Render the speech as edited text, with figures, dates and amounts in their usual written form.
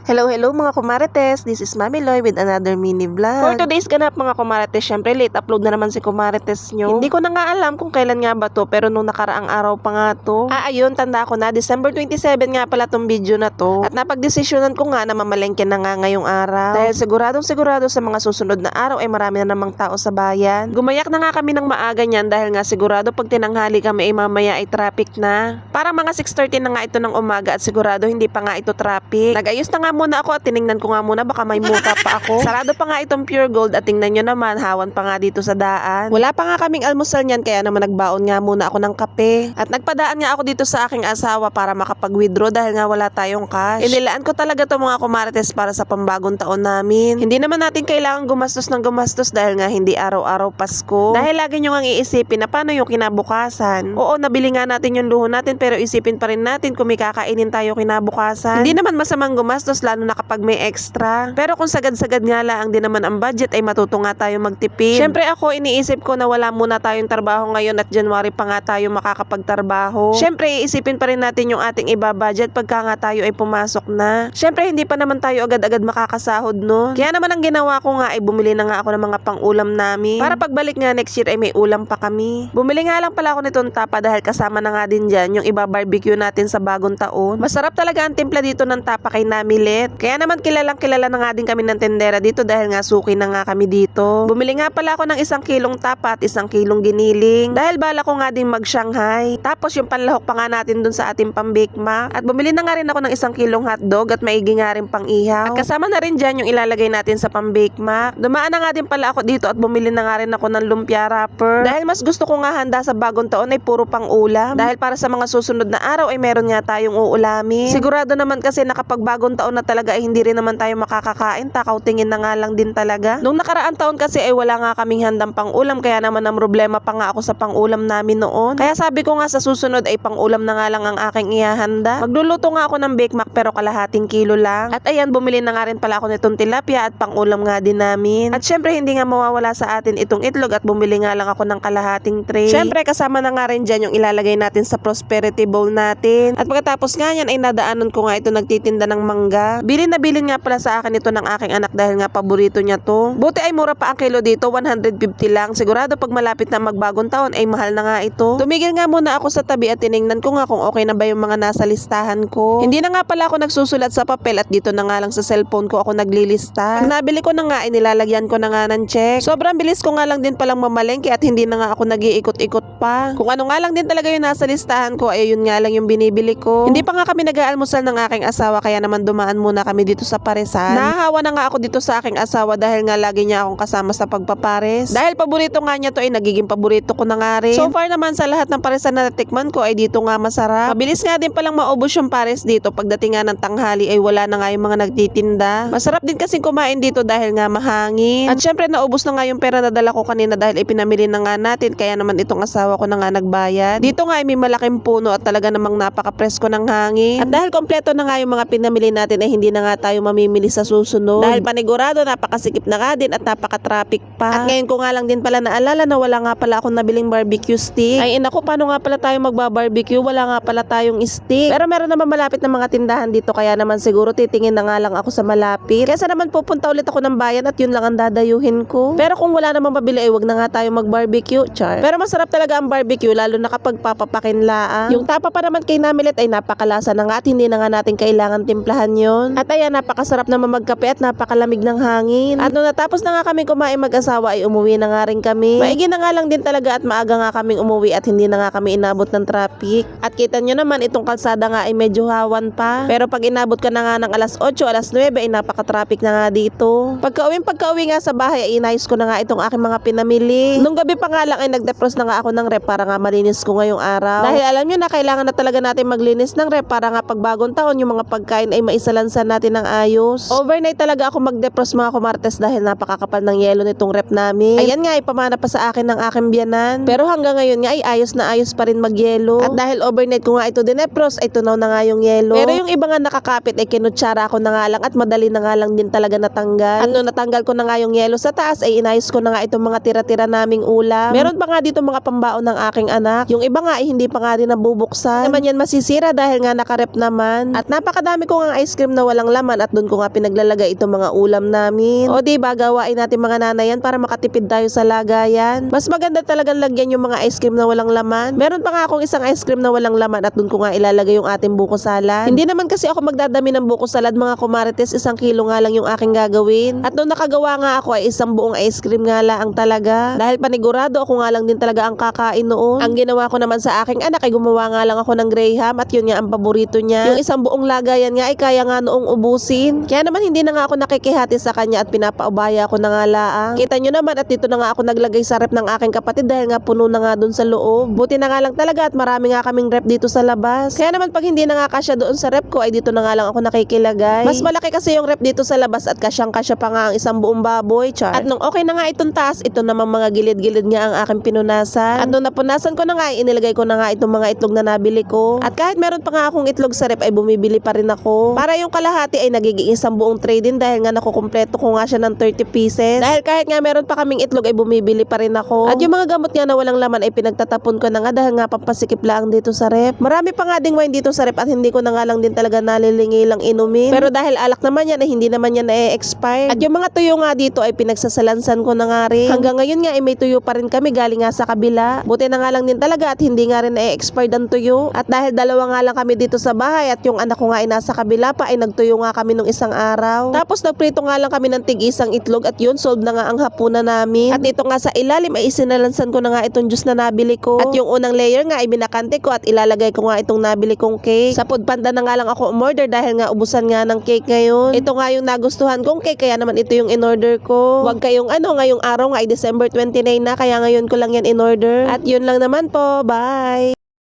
Hello mga kumarites, this is Mami Loy with another mini vlog. For today's ganap mga kumarites, syempre late upload na naman si kumarites nyo. Hindi ko na nga alam kung kailan nga ba to, pero nung nakaraang araw pa nga to. Ayun, tanda ko na, December 27 nga pala tong video na to. At napagdesisyonan ko nga na mamalengke na nga ngayong araw. Dahil sigurado sa mga susunod na araw ay marami na namang tao sa bayan. Gumayak na nga kami ng maaga niyan dahil nga sigurado pag tinanghali kami ay mamaya ay traffic na. Parang mga 6:30 na nga ito ng umaga at sigurado hindi pa nga ito traffic. Nag-ayos na nga muna ako at tiningnan ko nga muna baka may muka pa ako. Sarado pa nga itong Pure Gold at tingnan nyo naman, hawan pa nga dito sa daan. Wala pa nga kaming almusal niyan kaya naman nagbaon nga muna ako ng kape. At nagpadaan nga ako dito sa aking asawa para makapag-withdraw dahil nga wala tayong cash. Inilaan ko talaga to mga kumarites para sa pambagong taon namin. Hindi naman natin kailangan gumastos ng gumastos dahil nga hindi araw-araw Pasko. Dahil lagi nyo nga iisipin na paano yung kinabukasan. Oo, nabili nga natin yung luho natin pero isipin pa rin natin kung may kakainin tayo kinabukasan. Hindi naman masamang gumastos lalo na kapag may extra. Pero kung sagad-sagad nga lang din naman ang budget ay matuto nga tayo magtipid. Syempre ako iniisip ko na wala muna tayong trabaho ngayon at January pa nga tayo makakapagtrabaho. Syempre iisipin pa rin natin yung ating iba-budget pagka nga tayo ay pumasok na. Syempre hindi pa naman tayo agad-agad makakasahod no. Kaya naman ang ginawa ko nga ay bumili na nga ako ng mga pang-ulam namin. Para pagbalik nga next year ay may ulam pa kami. Bumili nga lang pala ako nitong tapa dahil kasama na nga din dyan yung iba-barbecue natin sa bagong taon. Masarap talaga ang timpla dito ng tapa kay Namilet. Kaya naman kilalang kilala na nga din kami ng tendera dito dahil nga suki na nga kami dito. Bumili nga pala ako ng 1 kilong tapa at 1 kilong giniling dahil bala ko nga din mag-Shanghai. Tapos yung panlahok pa nga natin dun sa ating pang-bake mac. At bumili na nga rin ako ng 1 kilong hotdog at maigi nga rin pang ihaw. At kasama na rin dyan yung ilalagay natin sa pang-bake mac. Dumaan na nga din pala ako dito at bumili na nga rin ako ng lumpia wrapper. Dahil mas gusto ko nga handa sa bagong taon ay puro pang ulam. Dahil para sa mga susunod na araw ay meron nga tayong uulamin. Sigurado naman kasi na kapag bagong taon na talaga ay hindi rin naman tayo makakakain, takaw tingin na nga lang din talaga. Nung nakaraang taon kasi ay wala nga kaming handang pang-ulam kaya naman ang problema pa nga ako sa pang-ulam namin noon. Kaya sabi ko nga sa susunod ay pang-ulam na nga lang ang aking ihahanda. Magluluto nga ako ng bake mac pero kalahating kilo lang. At ayan, bumili na nga rin pala ako nitong tilapia at pang-ulam nga din namin. At syempre hindi nga mawawala sa atin itong itlog at bumili nga lang ako ng kalahating tray. Syempre kasama na nga rin dyan yung ilalagay natin sa prosperity bowl natin. At pagkatapos nga yan ay nadaanan ko nga ito nagtitinda ng mangga. Bilin na bilin nga pala sa akin ito ng aking anak dahil nga paborito niya to. Buti ay mura pa ang kilo dito, 150 lang. Sigurado pag malapit na magbagong taon ay mahal na nga ito. Tumigil nga muna ako sa tabi at tiningnan ko nga kung okay na ba yung mga nasa listahan ko. Hindi na nga pala ako nagsusulat sa papel at dito na nga lang sa cellphone ko ako naglilista. Pag nabili ko na nga ay nilalagyan ko na nga ng check. Sobrang bilis ko nga lang din palang mamalengke at hindi na nga ako nag-iikot-ikot pa. Kung ano nga lang din talaga yung nasa listahan ko ay yun nga lang yung binibili ko. Hindi pa nga kami nag-aalmusal ng aking asawa kaya naman dumaan muna kami dito sa paresan. Nahahawa na nga ako dito sa aking asawa dahil nga lagi niya akong kasama sa pagpapares. Dahil paborito nga niya to ay nagiging paborito ko na nga rin. So far naman sa lahat ng paresan na natikman ko ay dito nga masarap. Mabilis nga din palang maubos yung pares dito pagdating nga ng tanghali ay wala na nga yung mga nagtitinda. Masarap din kasing kumain dito dahil nga mahangin. At syempre naubos na nga yung pera na dala ko kanina dahil ipinamili na nga natin kaya naman itong asawa ko na nga nagbayad. Dito nga ay may malaking puno at talaga namang napaka-presko ng hangin. At dahil kompleto na nga yung mga pinamili natin ay hindi na nga tayo mamimili sa susunod. Dahil panigurado napakasikip na nga din at napaka-traffic pa. At ngayon ko nga lang din pala naalala na wala nga pala akong nabiling barbecue stick. Ay inako, paano nga pala tayo magbabarbecue? Wala nga pala tayong stick. Pero meron naman malapit na mga tindahan dito kaya naman siguro titingin na nga lang ako sa malapit. Kesa naman pupunta ulit ako ng bayan at yun lang ang dadayuhin ko. Pero kung wala namang mabili ay wag na nga tayo magbarbecue, char. Pero masarap talaga ang barbecue lalo na kapag papapakin laang. Yung tapa pa naman kay Namilet ay napakalasa na nga at hindi na nga natin kailangan timplahan yon. At ayan, napakasarap naman magkape at napakalamig ng hangin. At nung natapos na nga kami kumain mag-asawa ay umuwi na nga rin kami. Maigi na nga lang din talaga at maaga nga kaming umuwi at hindi na nga kami inabot ng traffic. At kita nyo naman itong kalsada nga ay medyo hawan pa. Pero pag inabot ka na nga ng alas 8, alas 9 ay napaka-traffic na nga dito. Pagka-uwi nga sa bahay ay inayos ko na nga itong aking mga pinamili. Nung gabi pa nga lang ay nag-defrost na nga ako ng rep para nga malinis ko ngayong araw. Dahil alam nyo na kailangan na talaga natin maglinis ng rep para nga pag bagong taon yung mga pagkain ay maisalansan natin ng ayos. Overnight talaga ako mag-defrost mga kumartes dahil napakakapal ng yelo nitong rep namin. Ayan nga ay pamana pa sa akin ng aking biyanan. Pero hanggang ngayon nga ay ayos na ayos pa rin magyelo. At dahil overnight ko nga ito dinefrost ay tunaw na nga yung yelo. Pero yung iba nga nakakapit ay kinutsara ko na nga lang at madali na nga lang din talaga natanggal. At nung natanggal ko na nga yung yelo sa taas ay inayos ko na nga itong mga tira-tira naming ulam. Meron pa nga dito mga pambaon ng aking anak. Yung iba nga ay hindi pa nga din nabubuksan. Naman yan masisira dahil nga nakarep naman. At napakadami ko nga ice cream cream na walang laman at doon ko nga pinaglalagay itong mga ulam namin. O diba, gawain natin mga nanay yan para makatipid tayo sa lagayan. Mas maganda talagang lagyan yung mga ice cream na walang laman. Meron pa nga akong isang ice cream na walang laman at doon ko nga ilalagay yung ating buko salad. Hindi naman kasi ako magdadami ng buko salad mga kumarites, 1 kilo nga lang yung aking gagawin. At nung nakagawa nga ako ay isang buong ice cream nga lang talaga. Dahil panigurado ako nga lang din talaga ang kakain noon. Ang ginawa ko naman sa aking anak ay gumawa nga lang ako ng graham at yun nga ang paborito niya. Yung isang buong lagayan nga ay kaya nga noong ubusin. Kaya naman hindi na nga ako nakikihati sa kanya at pinapaubaya ko na nga laang. Kita nyo naman at dito na nga ako naglagay sa rep ng aking kapatid dahil nga puno na nga dun sa loob. Buti na nga lang talaga at marami nga kaming rep dito sa labas. Kaya naman pag hindi na nga kasya doon sa rep ko ay dito na nga lang ako nakikilagay. Mas malaki kasi yung rep dito sa labas at kasyang-kasya pa nga ang isang buong baboy, char. At nung okay na nga itong taas, ito naman mga gilid-gilid nga ang aking pinunasan. At nung napunasan ko na nga, inilagay ko na nga itong mga itlog na nabili ko. At kahit meron pa nga akong itlog sa rep ay bumibili pa rin ako. Para yung kalahati ay nagiging isang buong tray din dahil nga nakukumpleto ko nga siya ng 30 pieces. Dahil kahit nga meron pa kaming itlog ay bumibili pa rin ako. At yung mga gamot nga na walang laman ay pinagtatapon ko na nga dahil nga pampasikip lang dito sa rep. Marami pa nga ding wine dito sa rep at hindi ko na nga lang din talaga nalilingi lang inumin. Pero dahil alak naman yan ay hindi naman yan na-expire. At yung mga tuyo nga dito ay pinagsasalansan ko na nga rin. Hanggang ngayon nga ay may tuyo pa rin kami galing nga sa kabila. Buti na nga lang din talaga at hindi nga rin na-expire ang tuyo. At dahil dalawa nga lang kami dito sa bahay at yung anak ko nga ay nasa kabila pa ay nagtuyo nga kami nung isang araw. Tapos nagprito nga lang kami ng tig-isang itlog at yun solve na nga ang hapunan namin. At dito nga sa ilalim ay isinalansan ko na nga itong juice na nabili ko. At yung unang layer nga ay binakante ko at ilalagay ko nga itong nabili kong cake. Sa Foodpanda na nga lang ako umorder dahil nga ubusan nga ng cake ngayon. Ito nga yung nagustuhan kong cake kaya naman ito yung in-order ko. Huwag kayong ngayong araw nga ay December 29 na kaya ngayon ko lang yan in-order. At yun lang naman po. Bye!